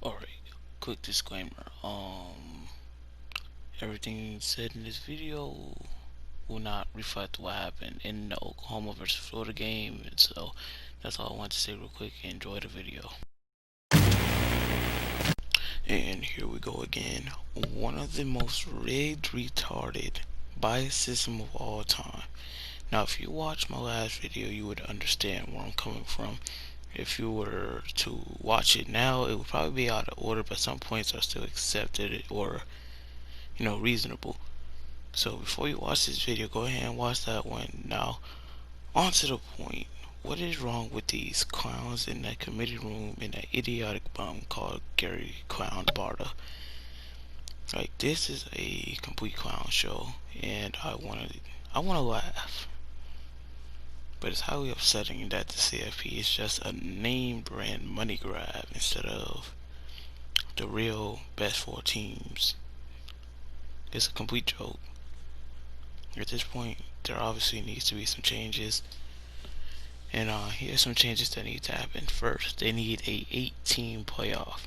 Alright, quick disclaimer. Everything said in this video will not reflect what happened in the Oklahoma versus Florida game, and so that's all I want to say real quick. Enjoy the video. And here we go again. One of the most rigged, retarded, biased system of all time. Now, if you watched my last video, you would understand where I'm coming from. If you were to watch it now, it would probably be out of order, but some points are still accepted or, reasonable. So before you watch this video, go ahead and watch that one. Now, on to the point. What is wrong with these clowns in that committee room in that idiotic bum called Gary Clown Barta? Like, this is a complete clown show, and I wanna laugh. But it's highly upsetting that the CFP is just a name brand money grab instead of the real best four teams. It's a complete joke. At this point, there obviously needs to be some changes. And here's some changes that need to happen. First, they need a 8-team playoff.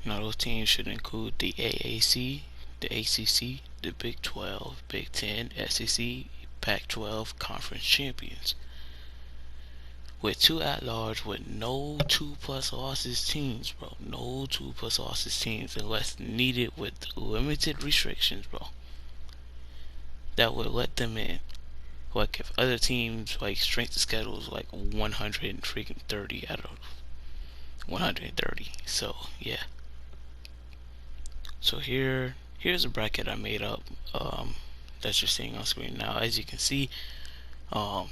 Now, those teams should include the AAC, the ACC, the Big 12, Big 10, SEC, Pac-12 conference champions, with 2 at-large with no 2+ losses teams, bro. No 2+ losses teams unless needed with limited restrictions, bro. That would let them in. Like if other teams like strength of schedule is like 130 out of 130. So yeah. So here's a bracket I made up. That you're seeing on screen now. As you can see, for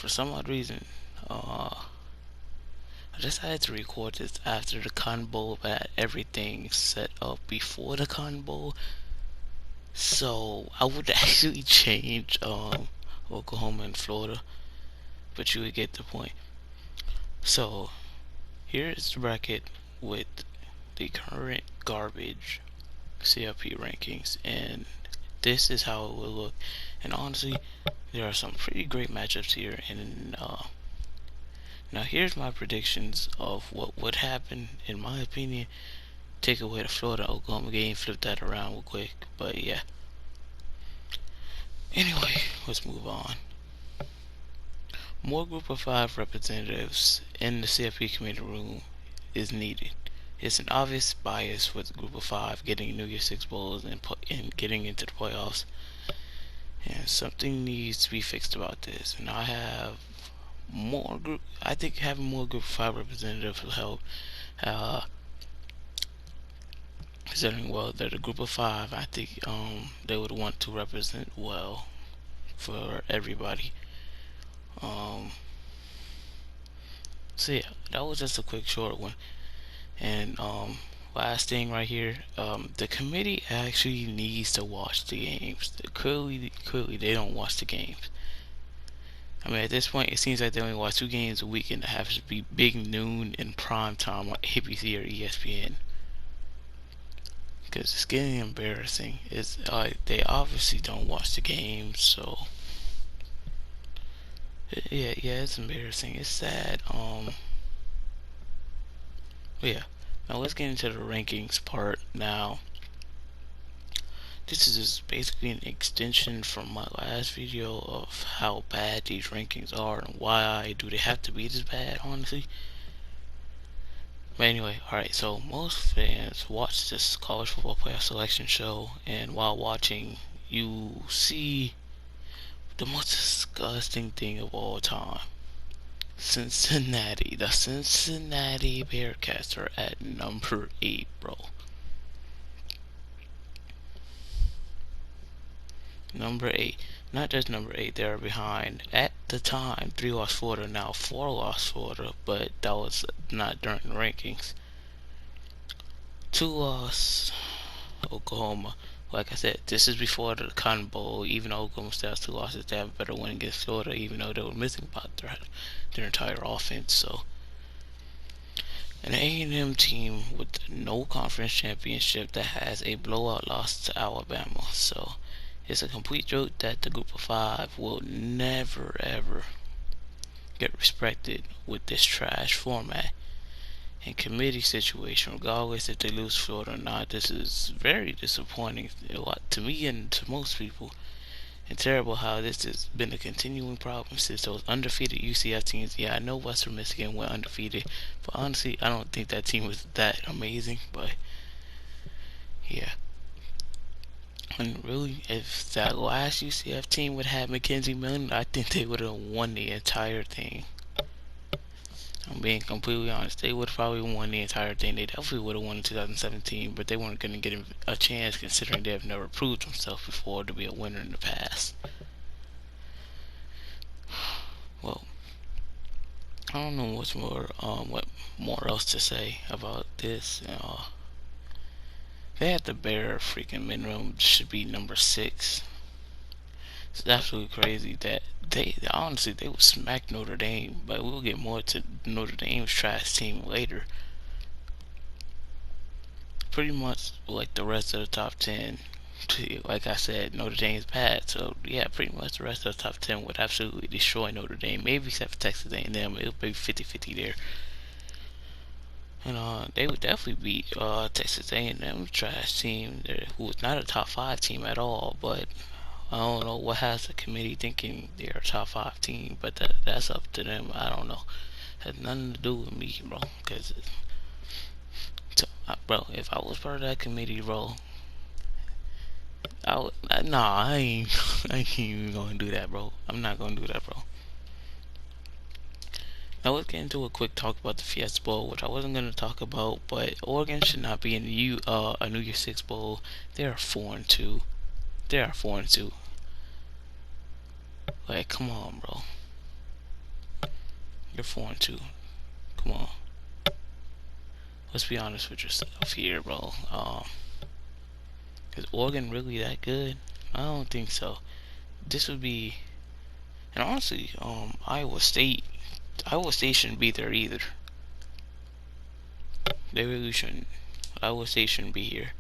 some odd reason, I decided to record this after the Cotton Bowl, but everything set up before the Cotton Bowl. So I would actually change Oklahoma and Florida, but you would get the point. So here is the bracket with the current garbage CFP rankings, and this is how it will look. And honestly, there are some pretty great matchups here, and now here's my predictions of what would happen in my opinion. Take away the Florida Oklahoma game, flip that around real quick, but yeah. Anyway, let's move on. More Group of 5 representatives in the CFP committee room is needed. It's an obvious bias with the Group of 5 getting NY6 bowls and getting into the playoffs, and something needs to be fixed about this. And I think having more Group of 5 representatives will help. Considering well they're the Group of 5, I think they would want to represent well for everybody. So yeah, that was just a quick short one. And last thing right here, the committee actually needs to watch the games. Clearly they don't watch the games. I mean, at this point, it seems like they only watch 2 games a week, and it happens to be big noon and prime time on ABC or ESPN. Because it's getting embarrassing. It's they obviously don't watch the games, so yeah, it's embarrassing. It's sad. But yeah. Now let's get into the rankings part now. This is just basically an extension from my last video of how bad these rankings are and why do they have to be this bad, honestly. But anyway, alright, so most fans watch this college football playoff selection show, and while watching, you see the most disgusting thing of all time. Cincinnati. The Cincinnati Bearcats are at number 8, bro. Number 8. Not just number 8, they are behind, at the time, 3-loss Florida, now 4-loss Florida, but that was not during the rankings. 2-loss Oklahoma. Like I said, this is before the Cotton Bowl. Even though Oklahoma still has 2 losses, they have a better win against Florida, even though they were missing about their entire offense. So, an A&M team with no conference championship that has a blowout loss to Alabama. So, it's a complete joke that the Group of 5 will never ever get respected with this trash format and committee situation, regardless if they lose Florida or not. This is very disappointing a lot to me and to most people, and terrible how this has been a continuing problem since those undefeated UCF teams. Yeah, I know Western Michigan went undefeated, but honestly, I don't think that team was that amazing. But yeah, and really, if that last UCF team would have Mackenzie Milton, I think they would have won the entire thing. I'm being completely honest. They would have probably won the entire thing. They definitely would have won in 2017, but they weren't going to get a chance considering they have never proved themselves before to be a winner in the past. Well, I don't know what more else to say about this. They had the bare freaking minimum should be number 6. It's absolutely crazy that they honestly they would smack Notre Dame, but we'll get more to Notre Dame's trash team later. Pretty much like the rest of the top 10. Like I said, Notre Dame's bad, so yeah, pretty much the rest of the top 10 would absolutely destroy Notre Dame. Maybe except for Texas A&M, it would be 50-50 there. And they would definitely beat Texas A&M trash team, who was not a top 5 team at all. But I don't know what has the committee thinking they're a top 5 team, but that's up to them. I don't know. Has nothing to do with me, bro. Cause bro, if I was part of that committee, bro, I ain't even gonna do that, bro. I'm not gonna do that, bro. Now let's get into a quick talk about the Fiesta Bowl, which I wasn't gonna talk about, but Oregon should not be in a New Year's 6 bowl. They are 4-2. They are 4-2. Like, come on, bro. You're 4-2. Come on. Let's be honest with yourself here, bro. Is Oregon really that good? I don't think so. This would be, and honestly, Iowa State shouldn't be there either. They really shouldn't. Iowa State shouldn't be here.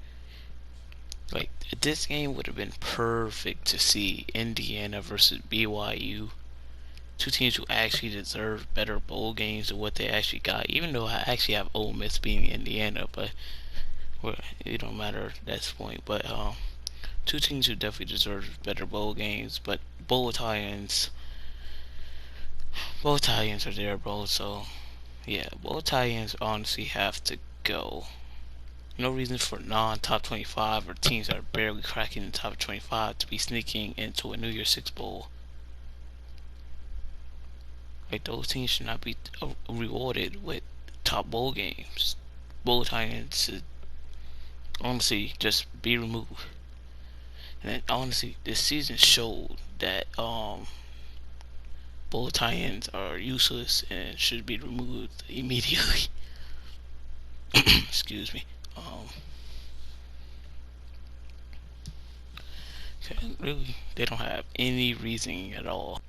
Like, this game would have been perfect to see Indiana versus BYU. Two teams who actually deserve better bowl games than what they actually got. Even though I actually have Ole Miss being Indiana, but well, it don't matter at this point. But two teams who definitely deserve better bowl games. But both tie-ins are there, bro. So yeah, both tie-ins honestly have to go. No reason for non-top 25 or teams that are barely cracking the top 25 to be sneaking into a New Year's 6 bowl. Like, those teams should not be rewarded with top bowl games. Bowl tie-ins should honestly just be removed. And then honestly, this season showed that bowl tie-ins are useless and should be removed immediately. Excuse me. Really, they don't have any reasoning at all.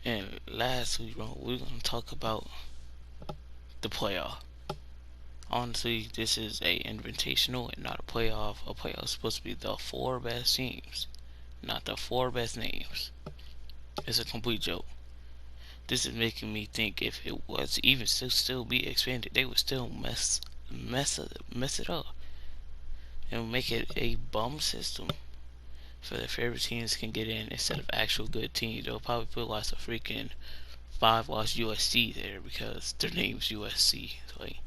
And lastly, bro, we're gonna talk about the playoff. Honestly, this is a invitational and not a playoff. A playoff is supposed to be the 4 best teams, not the 4 best names. It's a complete joke. This is making me think if it was even still be expanded, they would still mess it up and make it a bum system so their favorite teams can get in instead of actual good teams. They'll probably put lots of freaking 5-loss USC there because their name's USC. Like,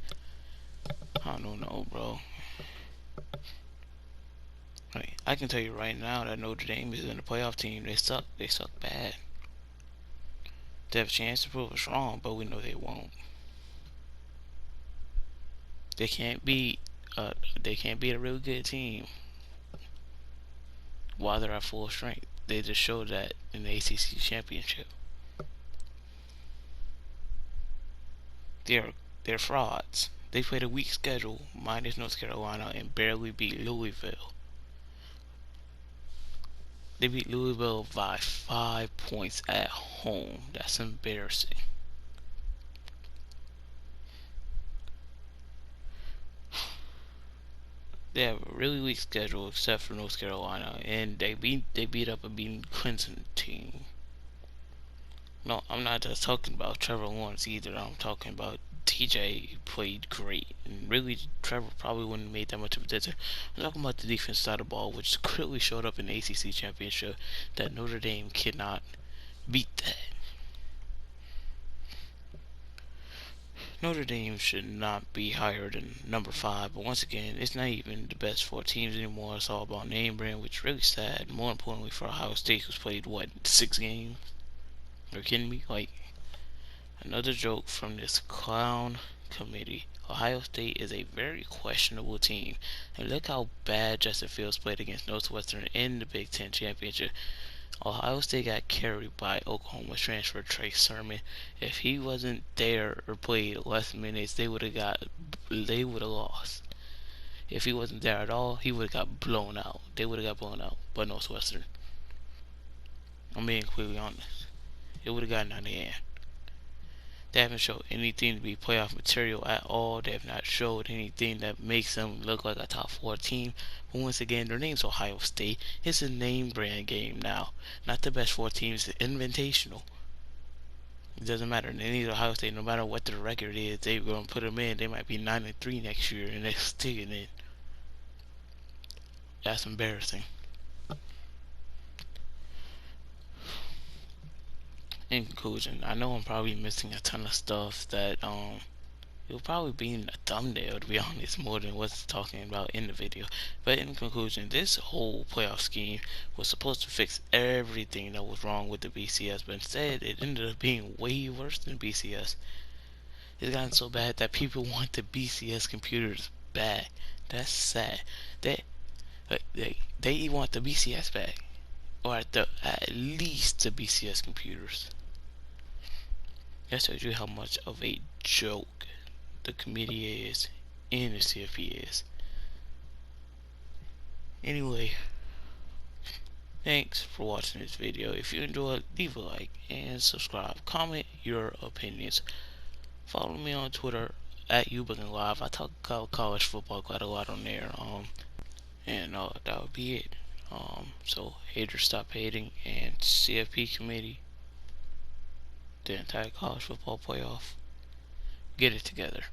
I don't know, bro. Like, I can tell you right now that Notre Dame is in the playoff team. They suck. They suck bad. They have a chance to prove us wrong, but we know they won't. They can't beat a really good team while they're at full strength. They just showed that in the ACC championship. They're frauds. They played a weak schedule minus North Carolina and barely beat Louisville. They beat Louisville by 5 points at home. That's embarrassing. They have a really weak schedule except for North Carolina, and they beat up a beaten Clemson team. No, I'm not just talking about Trevor Lawrence either. I'm talking about TJ played great, and really Trevor probably wouldn't have made that much of a difference. I'm talking about the defense side of the ball, which clearly showed up in the ACC championship. That Notre Dame cannot beat that. Notre Dame should not be higher than number 5, but once again, it's not even the best 4 teams anymore. It's all about name brand, which is really sad. More importantly for Ohio State, who's played, what, 6 games? Are you kidding me? Like, another joke from this clown committee. Ohio State is a very questionable team. And look how bad Justin Fields played against Northwestern in the Big Ten Championship. Ohio State got carried by Oklahoma transfer Trey Sermon. If he wasn't there or played less minutes, they would have lost. If he wasn't there at all, he would have got blown out. They would have got blown out by Northwestern. I'm being completely honest. It would have gotten out of hand. They haven't showed anything to be playoff material at all. They have not showed anything that makes them look like a top 4 team. But once again, their name's Ohio State. It's a name brand game now. Not the best 4 teams, it's invitational. It doesn't matter. They need Ohio State, no matter what their record is, they're going to put them in. They might be 9-3 next year, and they're sticking in. That's embarrassing. In conclusion, I know I'm probably missing a ton of stuff that it'll probably be in the thumbnail, to be honest, more than what's talking about in the video. But in conclusion, this whole playoff scheme was supposed to fix everything that was wrong with the BCS, but instead it ended up being way worse than BCS. It's gotten so bad that people want the BCS computers back. That's sad. They want the BCS back, or at least the BCS computers. That shows you how much of a joke the committee is and the CFP is. Anyway, thanks for watching this video. If you enjoyed, leave a like and subscribe. Comment your opinions. Follow me on Twitter at YouBookingLive. I talk about college football quite a lot on there. And that would be it. So haters stop hating, and CFP committee, the entire college football playoff, get it together.